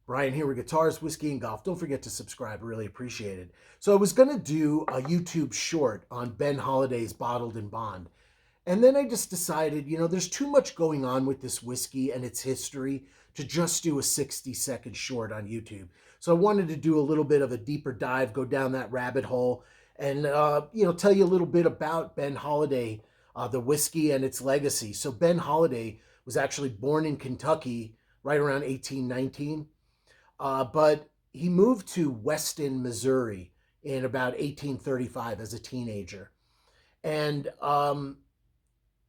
Brian here with Guitars, Whiskey, and Golf. Don't forget to subscribe. I really appreciate it. So I was going to do a YouTube short on Ben Holladay's Bottled in Bond. And then I just decided, there's too much going on with this whiskey and its history to just do a 60-second short on YouTube. So I wanted to do a little bit of a deeper dive, go down that rabbit hole, and, tell you a little bit about Ben Holladay, the whiskey and its legacy. So Ben Holladay was actually born in Kentucky right around 1819. But he moved to Weston, Missouri in about 1835 as a teenager. And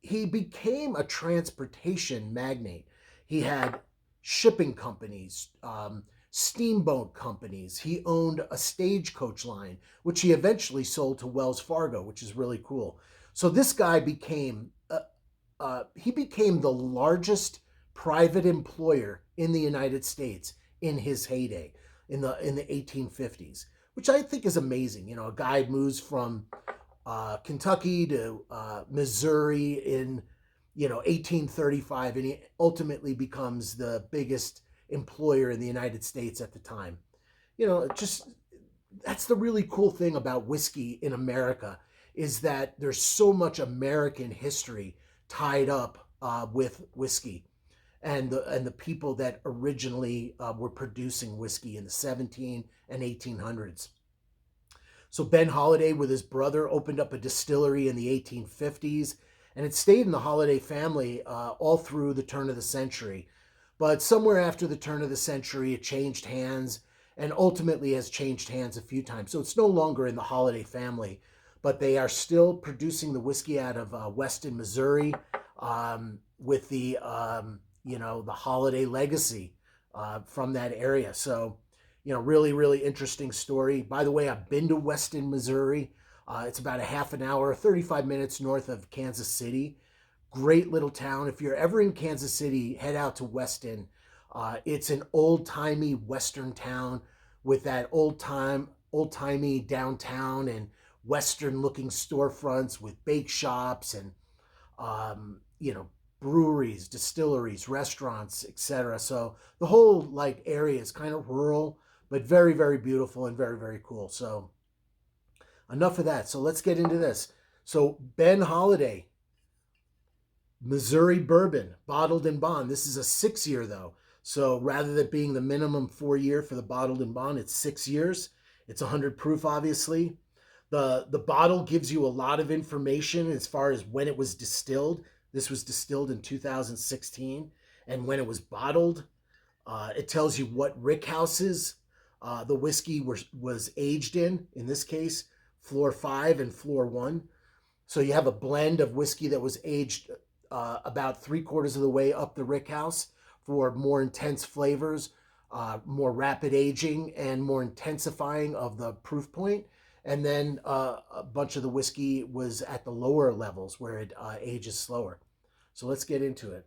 he became a transportation magnate. He had shipping companies, steamboat companies. He owned a stagecoach line, which he eventually sold to Wells Fargo, which is really cool. So this guy became the largest private employer in the United States in his heyday in the 1850s, which I think is amazing. A guy moves from Kentucky to Missouri in 1835, and he ultimately becomes the biggest employer in the United States at the time. Just that's the really cool thing about whiskey in America, is that there's so much American history tied up with whiskey and the people that originally were producing whiskey in the 17 and 1800s. So Ben Holladay with his brother opened up a distillery in the 1850s, and it stayed in the Holladay family all through the turn of the century. But somewhere after the turn of the century, it changed hands, and ultimately has changed hands a few times. So it's no longer in the Holladay family, but they are still producing the whiskey out of Weston, Missouri, with the the Holladay legacy from that area. So, really, really interesting story. By the way, I've been to Weston, Missouri. It's about a half an hour, 35 minutes north of Kansas City. Great little town. If you're ever in Kansas City, head out to Weston. It's an old-timey Western town with that old-timey downtown and Western-looking storefronts with bake shops and, breweries, distilleries, restaurants, etc. So the whole area is kind of rural, but very, very beautiful and very, very cool. So enough of that. So let's get into this. So Ben Holladay, Missouri Bourbon, Bottled in Bond. This is a 6-year though. So rather than being the minimum 4-year for the Bottled in Bond, it's 6 years. It's 100 proof, obviously. The bottle gives you a lot of information as far as when it was distilled. This was distilled in 2016. And when it was bottled, it tells you what rickhouses the whiskey was aged in this case, floor 5 and floor 1. So you have a blend of whiskey that was aged about 3/4 of the way up the rickhouse for more intense flavors, more rapid aging, and more intensifying of the proof point. And then a bunch of the whiskey was at the lower levels where it ages slower. So let's get into it.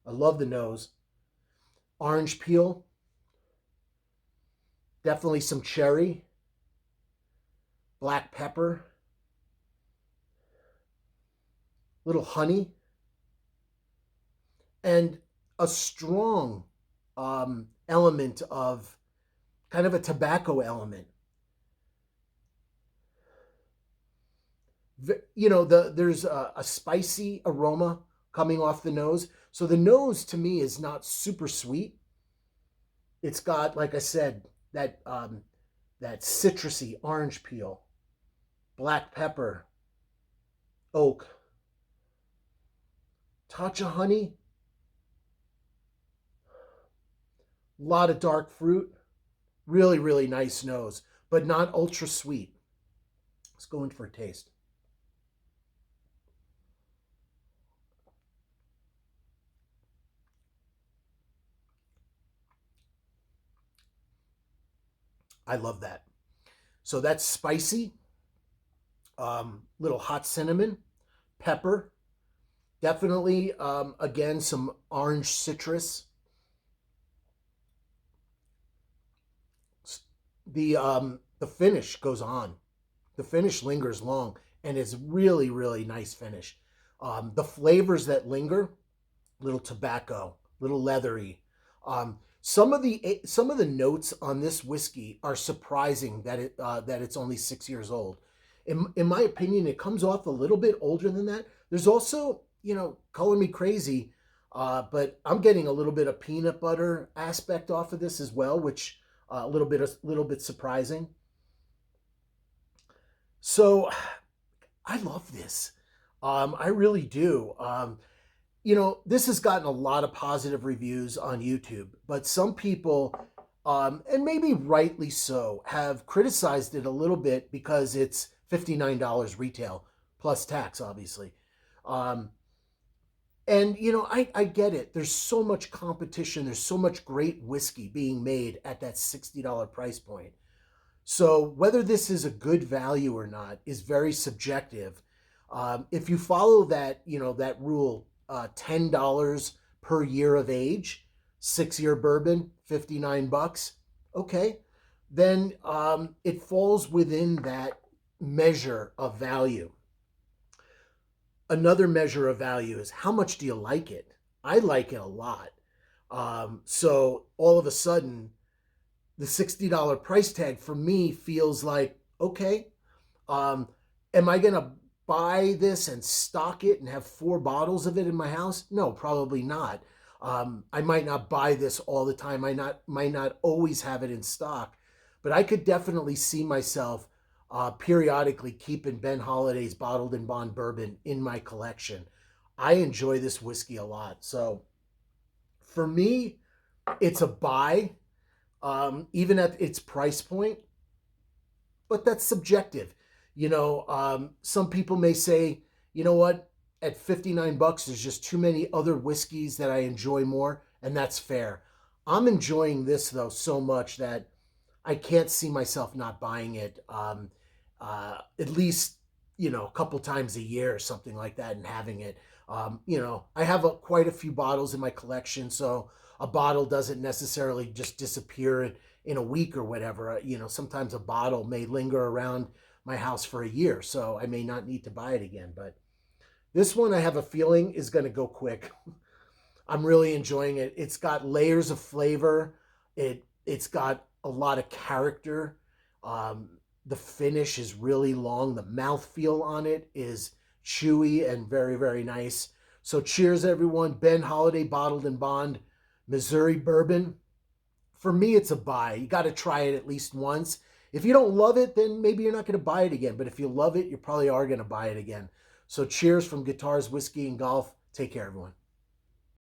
I love the nose. Orange peel. Definitely some cherry. Black pepper. Little honey. And a strong element of kind of a tobacco element. There's a spicy aroma coming off the nose. So the nose to me is not super sweet. It's got, like I said, that citrusy orange peel, black pepper, oak, touch of honey, a lot of dark fruit. Really, really nice nose, but not ultra sweet. Let's go in for a taste. I love that. So that's spicy, little hot cinnamon, pepper, definitely, again, some orange citrus. The finish goes on. The finish lingers long, and it's really, really nice finish. The flavors that linger little tobacco, little leathery. Some of the notes on this whiskey are surprising that it's only 6 years old. In my opinion, it comes off a little bit older than that. There's also, calling me crazy, but I'm getting a little bit of peanut butter aspect off of this as well, which a little bit surprising. So I love this. I really do. This has gotten a lot of positive reviews on YouTube, but some people, and maybe rightly so, have criticized it a little bit because it's $59 retail plus tax, obviously. Um, and, I get it. There's so much competition. There's so much great whiskey being made at that $60 price point. So whether this is a good value or not is very subjective. If you follow that rule, $10 per year of age, 6-year bourbon, $59. Okay, then it falls within that measure of value. Another measure of value is how much do you like it? I like it a lot. So all of a sudden, the $60 price tag for me feels like, okay, um, am I going to buy this and stock it and have 4 bottles of it in my house? No, probably not. I might not buy this all the time. I might not always have it in stock, but I could definitely see myself periodically keeping Ben Holladay's bottled in bond bourbon in my collection. I enjoy this whiskey a lot. So for me, it's a buy, even at its price point, but that's subjective. Some people may say, you know what, at $59, there's just too many other whiskeys that I enjoy more, and that's fair. I'm enjoying this though so much that I can't see myself not buying it, at least, a couple times a year or something like that, and having it. I have quite a few bottles in my collection, so a bottle doesn't necessarily just disappear in a week or whatever. Sometimes a bottle may linger around my house for a year, so I may not need to buy it again. But this one, I have a feeling, is going to go quick. I'm really enjoying it. It's got layers of flavor. It's got a lot of character. The finish is really long. The mouthfeel on it is chewy and very, very nice. So cheers, everyone. Ben Holliday Bottled in Bond Missouri Bourbon. For me, it's a buy. You got to try it at least once. If you don't love it, then maybe you're not going to buy it again. But if you love it, you probably are going to buy it again. So cheers from Guitars, Whiskey, and Golf. Take care, everyone.